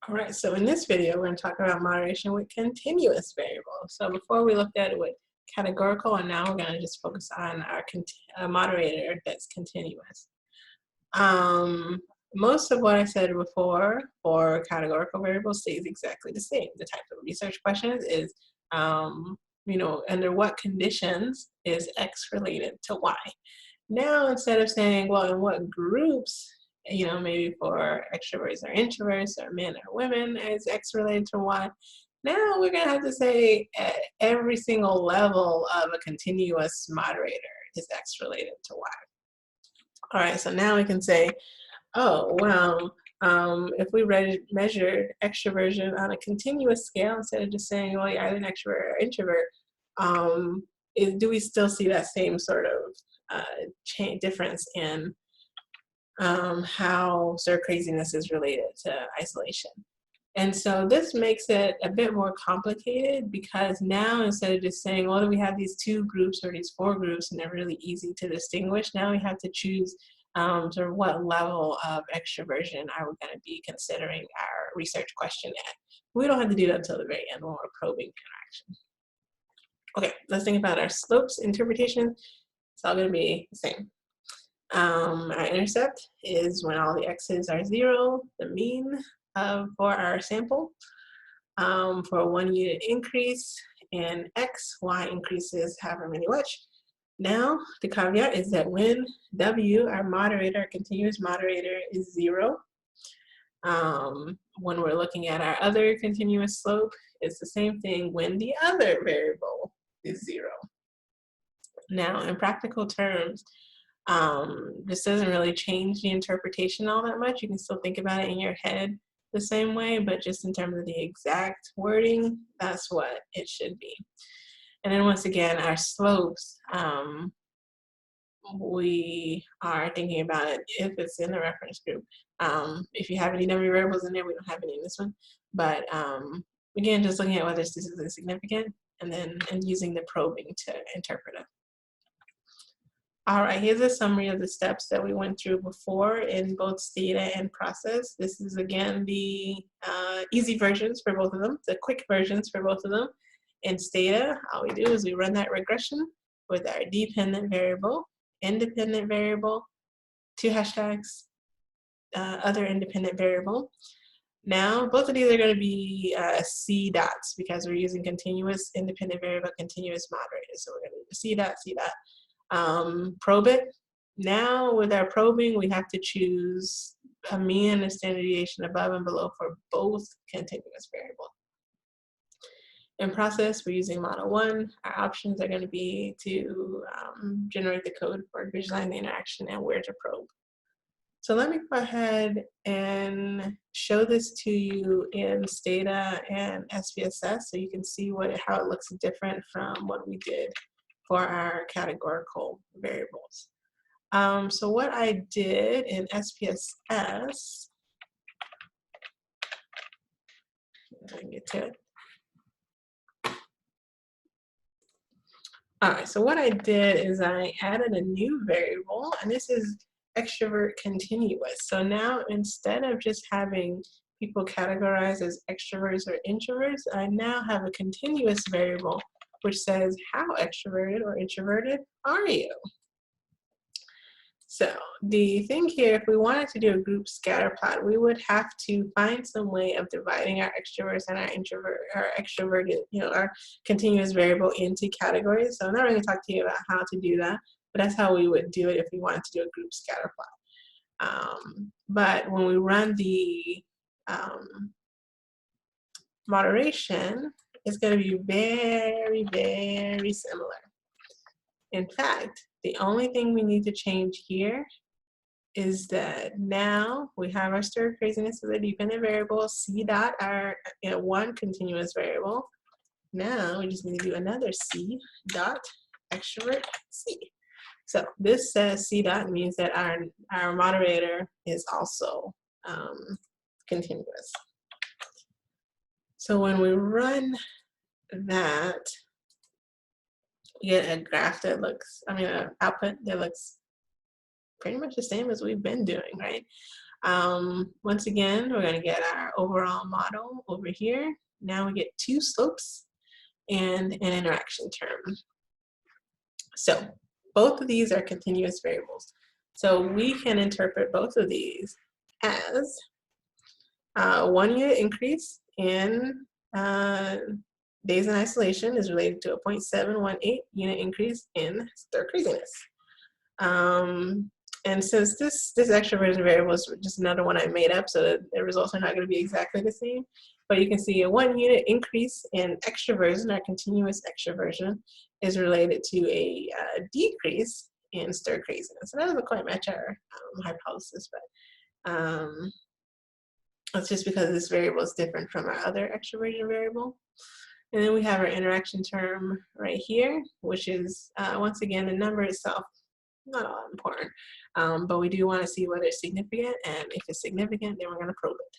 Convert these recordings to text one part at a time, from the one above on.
All right, so in this video, we're going to talk about moderation with continuous variables. So before we looked at it with categorical, and now we're going to just focus on our moderator that's continuous. Most of what I said before for categorical variables stays exactly the same. The type of research questions is, under what conditions is X related to Y? Now, instead of saying, well, in what groups, maybe for extroverts or introverts or men or women, is X related to Y? Now we're going to have to say at every single level of a continuous moderator is X related to Y. All right, so now we can say, oh, well, if we measured extroversion on a continuous scale, instead of just saying, well, you're either an extrovert or introvert, do we still see that same sort of difference in how sort of craziness is related to isolation? And so this makes it a bit more complicated, because now instead of just saying, well, we have these two groups or these four groups and they're really easy to distinguish, now we have to choose sort of what level of extroversion are we going to be considering our research question at. We don't have to do that until the very end when we're probing interaction. Okay, let's think about our slopes interpretation. It's all going to be the same. Our intercept is when all the x's are 0, the mean for our sample. For a 1 unit increase in x, y increases however many much. Now, the caveat is that when W, our moderator, continuous moderator, is 0, when we're looking at our other continuous slope, it's the same thing when the other variable is 0. Now, in practical terms, this doesn't really change the interpretation all that much. You can still think about it in your head the same way, but just in terms of the exact wording, that's what it should be. And then once again, our slopes, we are thinking about it if it's in the reference group. If you have any number variables in there, we don't have any in this one. But again, just looking at whether this is significant and using the probing to interpret it. All right, here's a summary of the steps that we went through before in both Stata and Process. This is, again, the easy versions for both of them, the quick versions for both of them. In Stata, all we do is we run that regression with our dependent variable, independent variable, 2 hashtags, other independent variable. Now, both of these are going to be C dots because we're using continuous independent variable, continuous moderator. So we're going to do C dot, C dot. Probe it. Now with our probing, we have to choose a mean and a standard deviation above and below for both continuous variables. In Process, we're using Model 1. Our options are going to be to generate the code for visualizing the interaction and where to probe. So let me go ahead and show this to you in Stata and SPSS so you can see how it looks different from what we did for our categorical variables. So what I did in SPSS, if I can get to it. All right, so what I did is I added a new variable, and this is extrovert continuous. So now instead of just having people categorized as extroverts or introverts, I now have a continuous variable which says how extroverted or introverted are you? So the thing here, if we wanted to do a group scatter plot, we would have to find some way of dividing our extroverts and our extroverted, our continuous variable into categories. So I'm not going to talk to you about how to do that, but that's how we would do it if we wanted to do a group scatter plot. But when we run the moderation, it's going to be very, very similar. In fact, the only thing we need to change here is that now we have our stir craziness as a dependent variable, C dot, our one continuous variable. Now we just need to do another C dot extrovert C. So this says C dot means that our moderator is also continuous. So when we run that, we get a graph that looks, an output that looks pretty much the same as we've been doing, right? Once again, we're going to get our overall model over here. Now we get two slopes and an interaction term. So both of these are continuous variables. So we can interpret both of these as 1 unit increase in days in isolation is related to a 0.718 unit increase in stir craziness. And since this extroversion variable is just another one I made up, so the results are not going to be exactly the same, but you can see a 1 unit increase in extroversion, or continuous extroversion, is related to a decrease in stir craziness. So that doesn't quite match our hypothesis, but that's just because this variable is different from our other extroversion variable. And then we have our interaction term right here, which is, once again, the number itself, not all important, but we do want to see whether it's significant, and if it's significant, then we're going to probe it.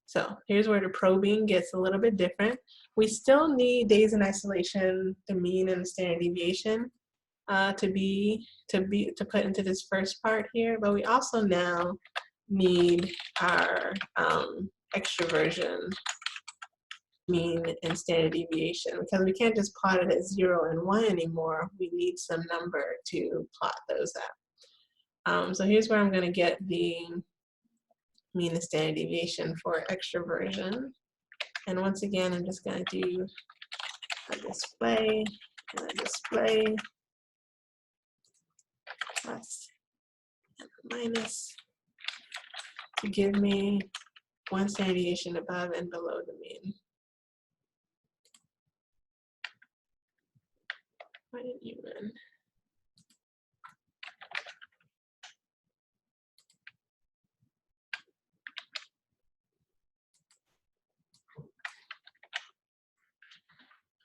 So here's where the probing gets a little bit different. We still need days in isolation, the mean and the standard deviation to put into this first part here, but we also now need our extroversion mean and standard deviation, because we can't just plot it at 0 and 1 anymore. We need some number to plot those at. So here's where I'm going to get the mean and standard deviation for extroversion. And once again, I'm just going to do a display and a display plus and a minus to give me one standard deviation above and below the mean. Why didn't you run?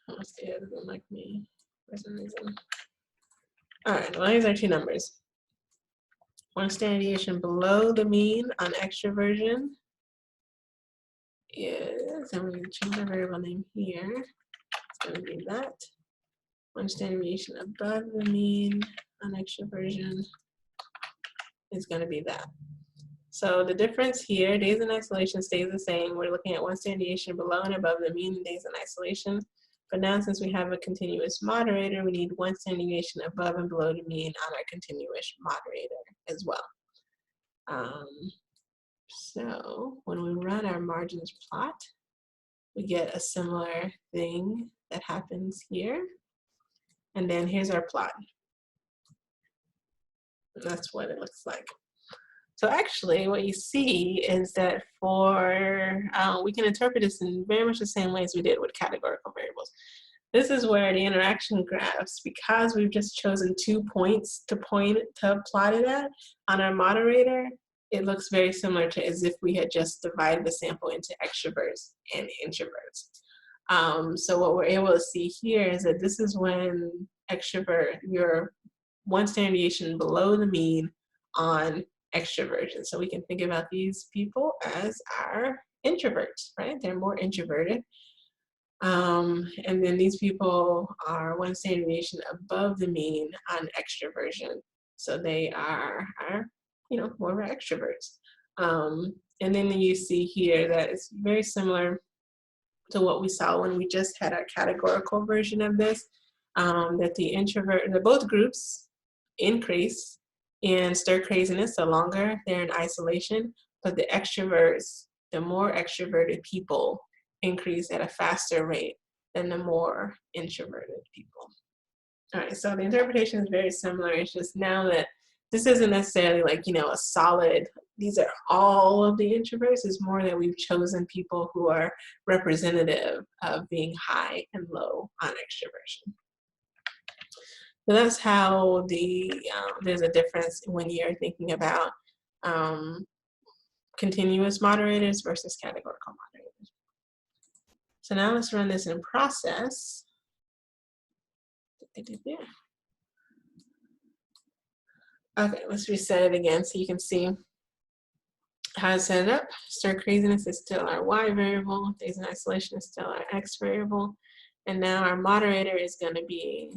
Oh, it doesn't like me for some reason. All right, well, these are two numbers. One standard deviation below the mean on extroversion is, I'm going to change the variable name here. It's going to be that. One standard deviation above the mean on extroversion is going to be that. So the difference here, days in isolation stays the same. We're looking at one standard deviation below and above the mean in days in isolation. But now, since we have a continuous moderator, we need one standard deviation above and below the mean on our continuous moderator as well. So when we run our margins plot, we get a similar thing that happens here. And then here's our plot. And that's what it looks like. So actually what you see is that for, we can interpret this in very much the same way as we did with categorical variables. This is where the interaction graphs, because we've just chosen 2 points to plot it at on our moderator, it looks very similar to as if we had just divided the sample into extroverts and introverts. So what we're able to see here is that this is when extrovert, you're one standard deviation below the mean on extroversion. So we can think about these people as our introverts, right? They're more introverted. And then these people are one standard deviation above the mean on extroversion. So they are more of our extroverts. And then you see here that it's very similar to what we saw when we just had our categorical version of this, that both groups increase in stir craziness the longer they're in isolation, but the extroverts, the more extroverted people, increase at a faster rate than the more introverted people. All right, so the interpretation is very similar. It's just now that this isn't necessarily like, a solid, these are all of the introverts. It's more that we've chosen people who are representative of being high and low on extroversion. So that's how there's a difference when you're thinking about continuous moderators versus categorical moderators. So now let's run this in process. Okay, let's reset it again so you can see how it's set up. Stir craziness is still our Y variable. Days in isolation is still our X variable. And now our moderator is going to be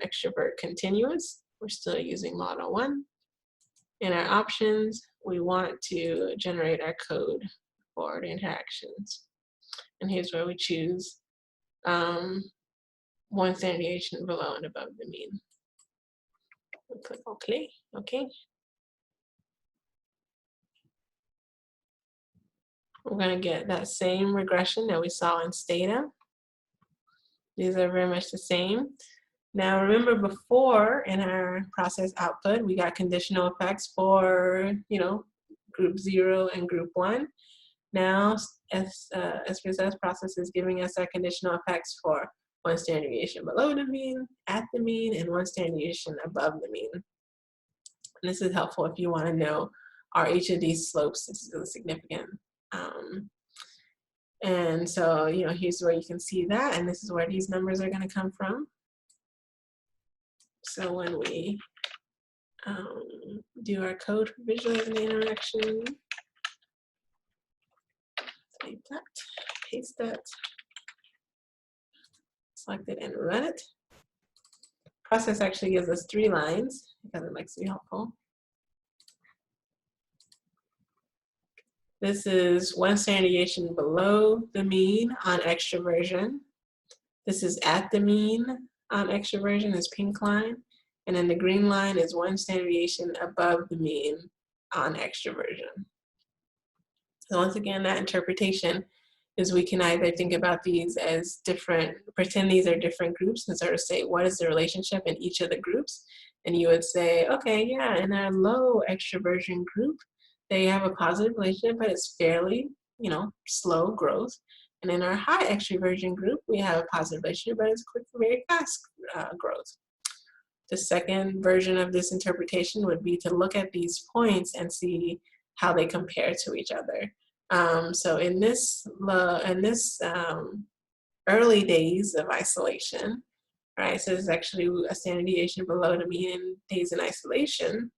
extrovert continuous. We're still using model 1. In our options, we want to generate our code for the interactions. And here's where we choose one standard deviation below and above the mean. We'll click OK. Okay. We're going to get that same regression that we saw in Stata. These are very much the same. Now remember, before in our process output, we got conditional effects for, group 0 and group 1. Now SPSS process is giving us our conditional effects for one standard deviation below the mean, at the mean, and one standard deviation above the mean. And this is helpful if you want to know, are each of these slopes statistically significant? And so, here's where you can see that, and this is where these numbers are going to come from. So when we do our code for visualizing the interaction, save that, paste that, select it, and run it. Process actually gives us 3 lines because it likes to be helpful. This is one standard deviation below the mean on extroversion. This is at the mean on extroversion, this pink line. And then the green line is one standard deviation above the mean on extroversion. So once again, that interpretation is we can either think about these as different, pretend these are different groups and sort of say, what is the relationship in each of the groups? And you would say, okay, yeah, in our low extroversion group, they have a positive relationship, but it's fairly, slow growth. And in our high extroversion group, we have a positive relationship, but it's quick, very fast growth. The second version of this interpretation would be to look at these points and see how they compare to each other. So in this early days of isolation, right? So there's actually a standard deviation below the mean in days in isolation.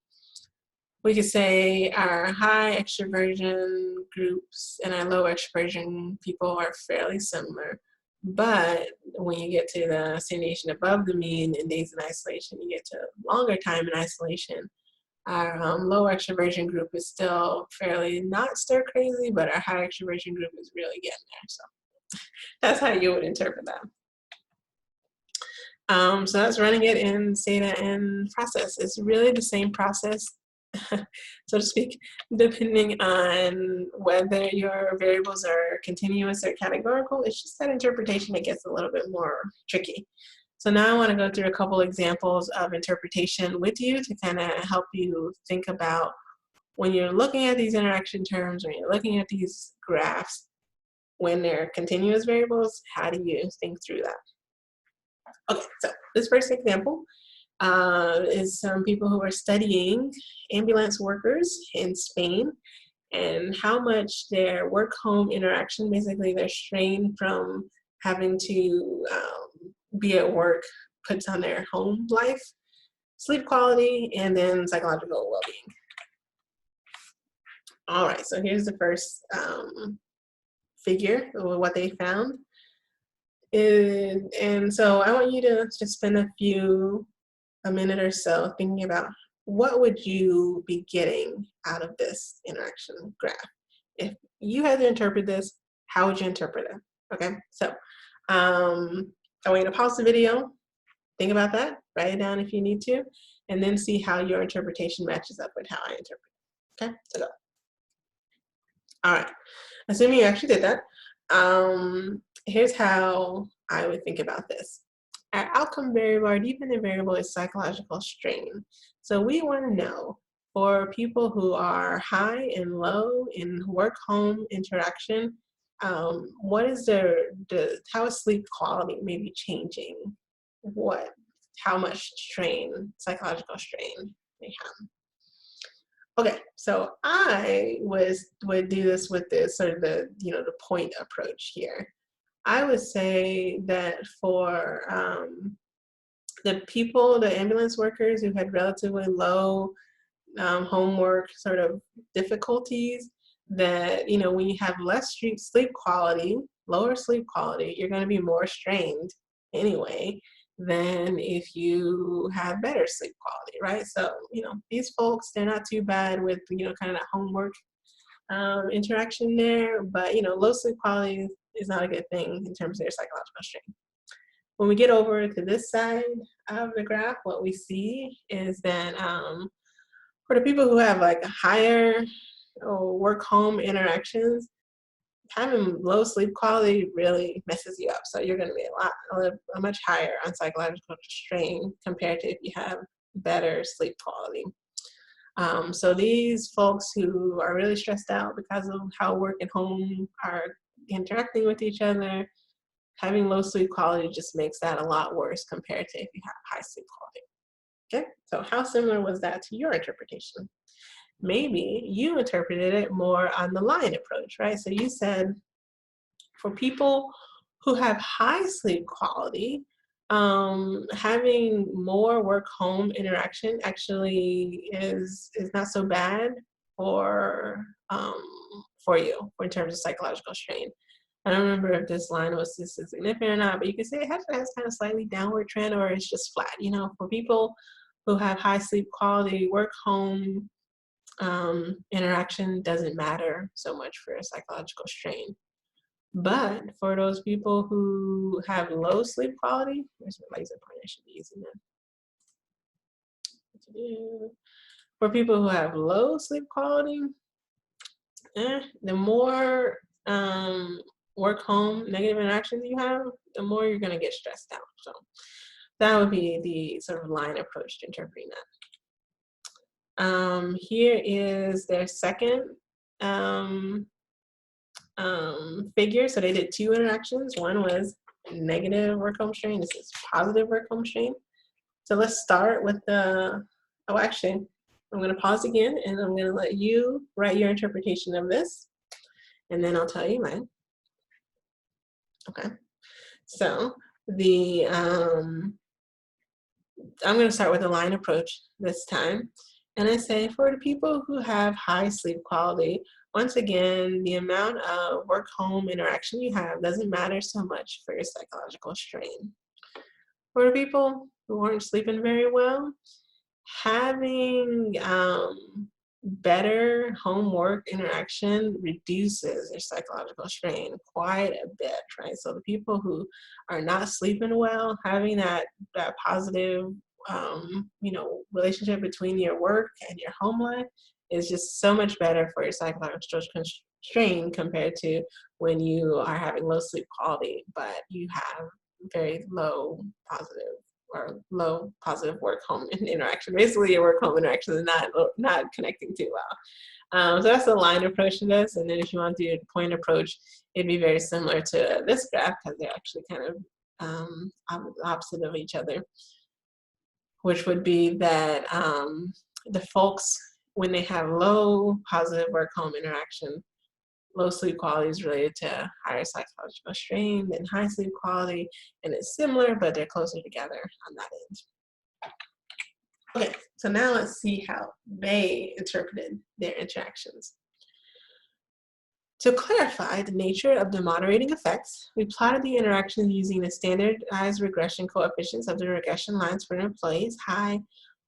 We could say our high extroversion groups and our low extroversion people are fairly similar. But when you get to the standard deviation above the mean in days in isolation, you get to longer time in isolation. Our low extroversion group is still fairly not stir crazy, but our high extroversion group is really getting there. So that's how you would interpret that. So that's running it in Stata and process. It's really the same process, so to speak, depending on whether your variables are continuous or categorical. It's just that interpretation that gets a little bit more tricky. So now I want to go through a couple examples of interpretation with you to kind of help you think about when you're looking at these interaction terms, when you're looking at these graphs, when they're continuous variables, how do you think through that? Okay, so this first example is some people who are studying ambulance workers in Spain and how much their work-home interaction, basically their strain from having to be at work, puts on their home life, sleep quality, and then psychological well-being. All right, so here's the first figure of what they found. And so I want you to just spend a minute or so thinking about what would you be getting out of this interaction graph. If you had to interpret this, how would you interpret it? Okay, so I want you to pause the video, think about that, write it down if you need to, and then see how your interpretation matches up with how I interpret it. Okay, so go. All right, assuming you actually did that, here's how I would think about this. Our outcome variable, our dependent variable, is psychological strain. So we want to know for people who are high and low in work-home interaction, what is how is sleep quality maybe changing? How much strain, psychological strain they have? Okay, so I would do this with this sort of the point approach here. I would say that for the ambulance workers who had relatively low homework sort of difficulties, that when you have less sleep quality, lower sleep quality, you're going to be more strained anyway. than if you have better sleep quality, right? So, these folks, they're not too bad with, kind of that homework interaction there, but, low sleep quality is not a good thing in terms of their psychological strain. When we get over to this side of the graph, what we see is that for the people who have like higher work-home interactions, having low sleep quality really messes you up. So you're going to be a much higher on psychological strain compared to if you have better sleep quality. So these folks who are really stressed out because of how work and home are interacting with each other, having low sleep quality just makes that a lot worse compared to if you have high sleep quality. Okay, so how similar was that to your interpretation? Maybe you interpreted it more on the line approach, right? So you said for people who have high sleep quality, having more work-home interaction actually is not so bad for you in terms of psychological strain. I don't remember if this line was significant or not, but you can say it has kind of slightly downward trend or it's just flat. For people who have high sleep quality, work-home interaction doesn't matter so much for a psychological strain. But for those people who have low sleep quality, where's my laser pointer? I should be using that. For people who have low sleep quality, the more work-home negative interactions you have, the more you're going to get stressed out. So that would be the sort of line approach to interpreting that. Here is their second figure. So they did two interactions. One was negative work-home strain. This is positive work-home strain. So let's start with actually, I'm going to pause again and I'm going to let you write your interpretation of this. And then I'll tell you mine. Okay. So I'm going to start with a line approach this time. And I say for the people who have high sleep quality, once again, the amount of work-home interaction you have doesn't matter so much for your psychological strain. For the people who aren't sleeping very well, having better homework interaction reduces your psychological strain quite a bit, right? So the people who are not sleeping well, having that positive relationship between your work and your home life is just so much better for your psychological strain compared to when you are having low sleep quality, but you have very low positive work-home interaction. Basically, your work-home interaction is not connecting too well. So that's the line approach to this. And then if you want to do a point approach, it'd be very similar to this graph because they're actually kind of opposite of each other, which would be that the folks, when they have low positive work-home interaction, low sleep quality is related to higher psychological strain than high sleep quality, and it's similar, but they're closer together on that end. Okay, so now let's see how they interpreted their interactions. To clarify the nature of the moderating effects, we plotted the interactions using the standardized regression coefficients of the regression lines for the employees, high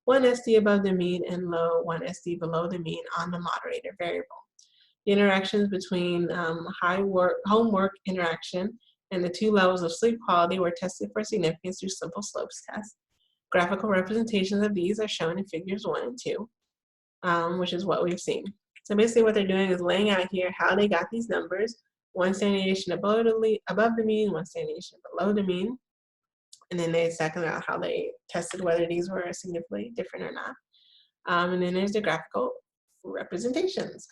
1 SD above the mean and low 1 SD below the mean on the moderator variable. The interactions between homework interaction and the two levels of sleep quality were tested for significance through simple slopes tests. Graphical representations of these are shown in figures 1 and 2, which is what we've seen. So basically what they're doing is laying out here how they got these numbers, one standard deviation above the mean, one standard deviation below the mean, and then they exactly out how they tested whether these were significantly different or not. And then there's the graphical representations.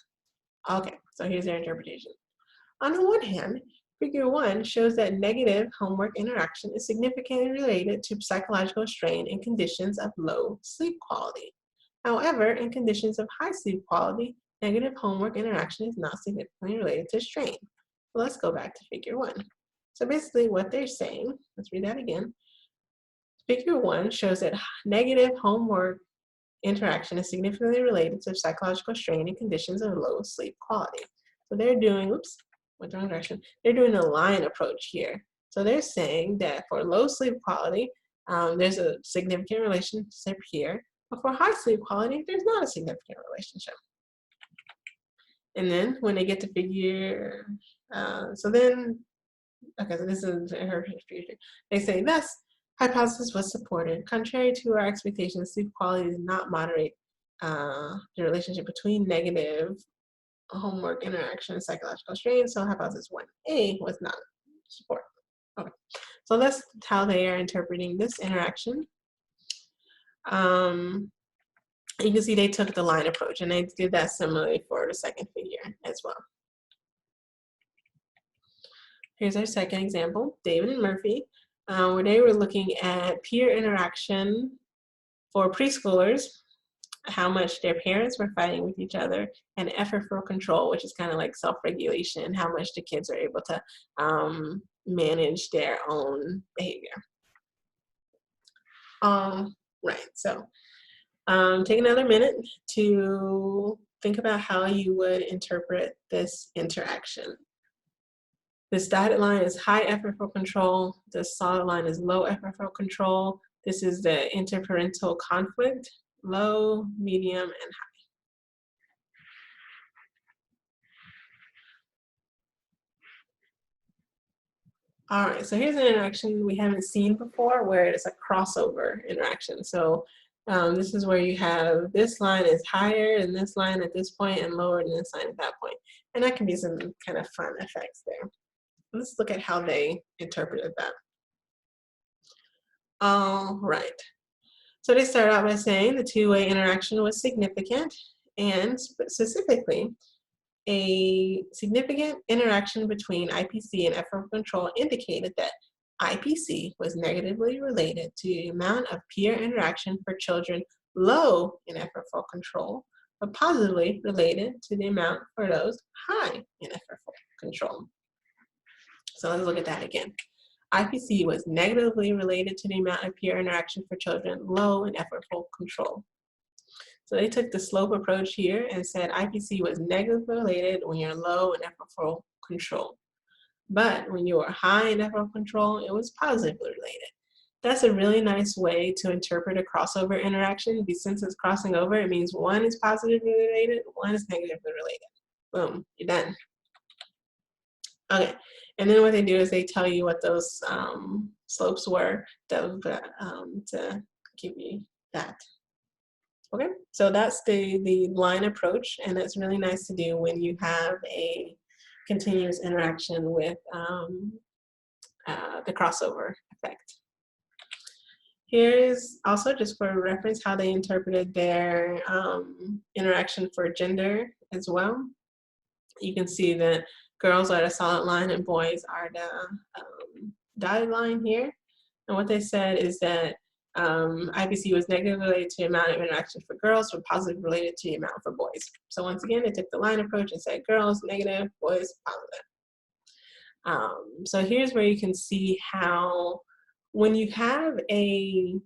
Okay, so here's their interpretation. On the one hand, figure 1 shows that negative homework interaction is significantly related to psychological strain in conditions of low sleep quality. However, in conditions of high sleep quality, negative homework interaction is not significantly related to strain. So let's go back to figure 1. So basically what they're saying, let's read that again. Figure 1 shows that negative homework interaction is significantly related to psychological strain in conditions of low sleep quality. So they're doing, went the wrong direction. They're doing a line approach here. So they're saying that for low sleep quality, there's a significant relationship here. But for high sleep quality, there's not a significant relationship. And then when they get to figure, so this is her future. They say, thus, hypothesis was supported. Contrary to our expectations, sleep quality did not moderate the relationship between negative homework interaction and psychological strain, so hypothesis 1A was not supported. Okay, so that's how they are interpreting this interaction. You can see they took the line approach, and they did that similarly for the second figure as well. Here's our second example, David and Murphy, where they were looking at peer interaction for preschoolers, how much their parents were fighting with each other, and effort for control, which is kind of like self-regulation, how much the kids are able to manage their own behavior. Right, so take another minute to think about how you would interpret this interaction. This dotted line is high effort for control. The solid line is low effort for control. This is the interparental conflict, low, medium, and high. All right, so here's an interaction we haven't seen before where it's a crossover interaction. So this is where you have this line is higher than this line at this point and lower than this line at that point. And that can be some kind of fun effects there. Let's look at how they interpreted that. All right. So they start out by saying the two-way interaction was significant, and specifically, a significant interaction between IPC and effort control indicated that IPC was negatively related to the amount of peer interaction for children low in effortful control, but positively related to the amount for those high in effortful control. So let's look at that again. IPC was negatively related to the amount of peer interaction for children low in effortful control. So they took the slope approach here and said IPC was negatively related when you're low in effortful control. But when you were high in effortful control, it was positively related. That's a really nice way to interpret a crossover interaction, because since it's crossing over, it means one is positively related, one is negatively related. Boom, you're done. Okay, and then what they do is they tell you what those slopes were to give you that. Okay, so that's the line approach, and it's really nice to do when you have a continuous interaction with the crossover effect. Here's also just for reference how they interpreted their interaction for gender as well. You can see that girls are the solid line and boys are the dotted line here. And what they said is that IPC was negatively related to the amount of interaction for girls, but positive related to the amount for boys. So once again, they took the line approach and said girls negative, boys positive. So here's where you can see how when you have a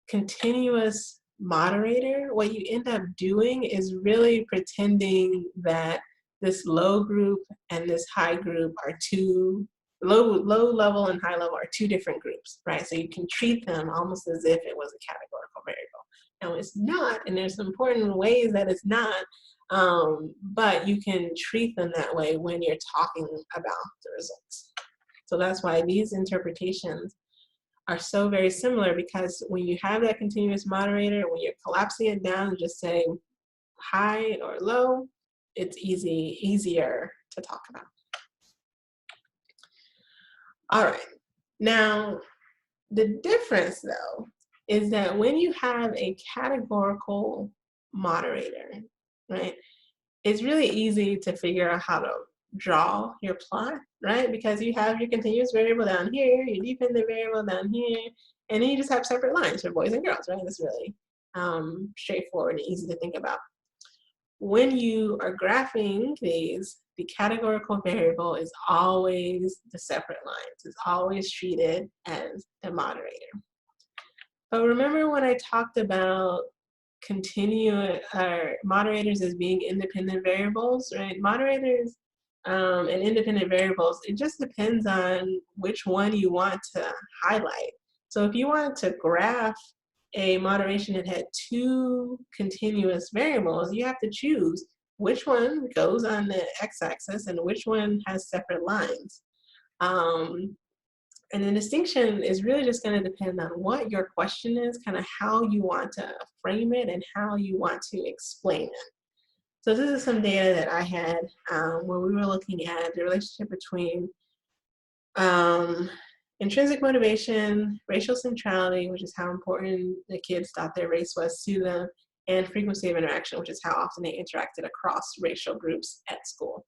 continuous moderator, what you end up doing is really pretending that this low group and this high group are two, low level and high level are two different groups, right? So you can treat them almost as if it was a categorical variable. Now it's not, and there's important ways that it's not, but you can treat them that way when you're talking about the results. So that's why these interpretations are so very similar, because when you have that continuous moderator, when you're collapsing it down and just saying high or low, it's easier to talk about. All right, now the difference though is that when you have a categorical moderator, right, it's really easy to figure out how to draw your plot, right? Because you have your continuous variable down here, your dependent variable down here, and then you just have separate lines for boys and girls, right? That's really straightforward and easy to think about. When you are graphing these, the categorical variable is always the separate lines. It's always treated as the moderator. But remember when I talked about moderators as being independent variables, right? Moderators and independent variables, it just depends on which one you want to highlight. So if you wanted to graph a moderation that had two continuous variables, you have to choose which one goes on the x-axis and which one has separate lines. And the distinction is really just going to depend on what your question is, kind of how you want to frame it and how you want to explain it. So this is some data that I had where we were looking at the relationship between intrinsic motivation, racial centrality, which is how important the kids thought their race was to them, and frequency of interaction, which is how often they interacted across racial groups at school.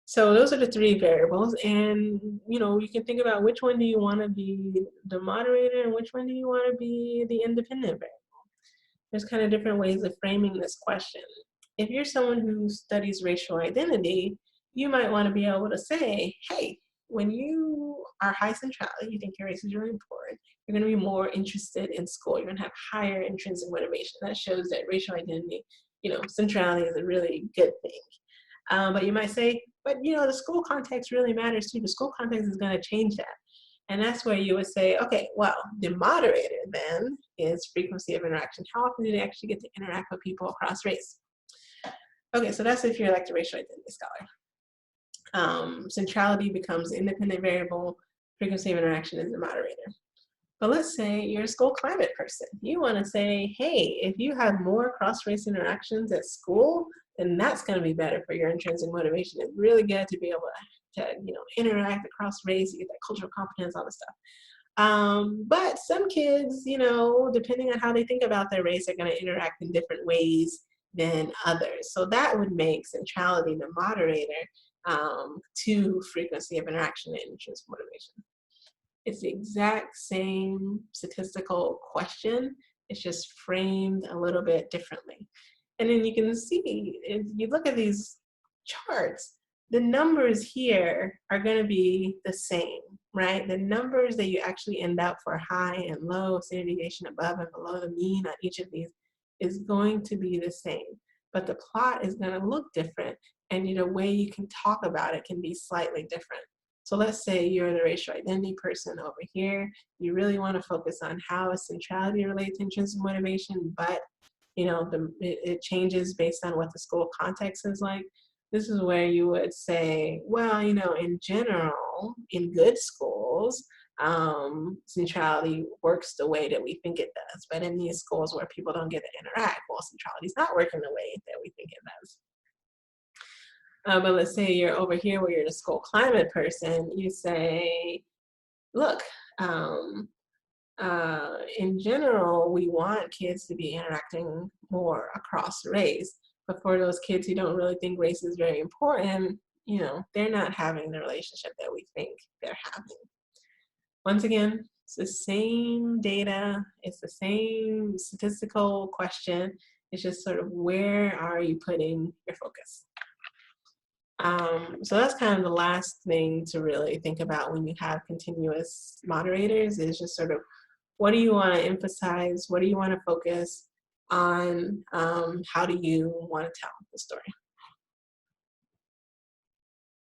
So those are the three variables, and you can think about which one do you want to be the moderator and which one do you want to be the independent variable. There's kind of different ways of framing this question. If you're someone who studies racial identity, you might want to be able to say, hey, when you are high centrality, you think your race is really important, you're going to be more interested in school. You're going to have higher intrinsic motivation. That shows that racial identity, centrality is a really good thing. But you might say, but the school context really matters too. The school context is going to change that. And that's where you would say, okay, well, the moderator then is frequency of interaction. How often do they actually get to interact with people across race? Okay, so that's if you're like the racial identity scholar. Centrality becomes the independent variable. Frequency of interaction is the moderator. But let's say you're a school climate person. You want to say, hey, if you have more cross-race interactions at school, then that's going to be better for your intrinsic motivation. It's really good to be able to interact across race, you get that cultural competence, all this stuff. But some kids, depending on how they think about their race, are going to interact in different ways than others. So that would make centrality the moderator to frequency of interaction and intrinsic motivation. It's the exact same statistical question. It's just framed a little bit differently. And then you can see, if you look at these charts, the numbers here are going to be the same, right? The numbers that you actually end up for high and low, standard deviation above and below the mean on each of these is going to be the same. But the plot is going to look different, and the way you can talk about it can be slightly different. So let's say you're the racial identity person over here. You really want to focus on how is centrality related to intrinsic motivation, but it changes based on what the school context is like. This is where you would say, well, in general, in good schools, centrality works the way that we think it does. But in these schools where people don't get to interact, well, centrality is not working the way that we think it does. But let's say you're over here where you're the school climate person, you say, look, in general, we want kids to be interacting more across race. But for those kids who don't really think race is very important, they're not having the relationship that we think they're having. Once again, it's the same data, it's the same statistical question. It's just sort of where are you putting your focus? So that's kind of the last thing to really think about when you have continuous moderators, is just sort of what do you want to emphasize? What do you want to focus on? How do you want to tell the story?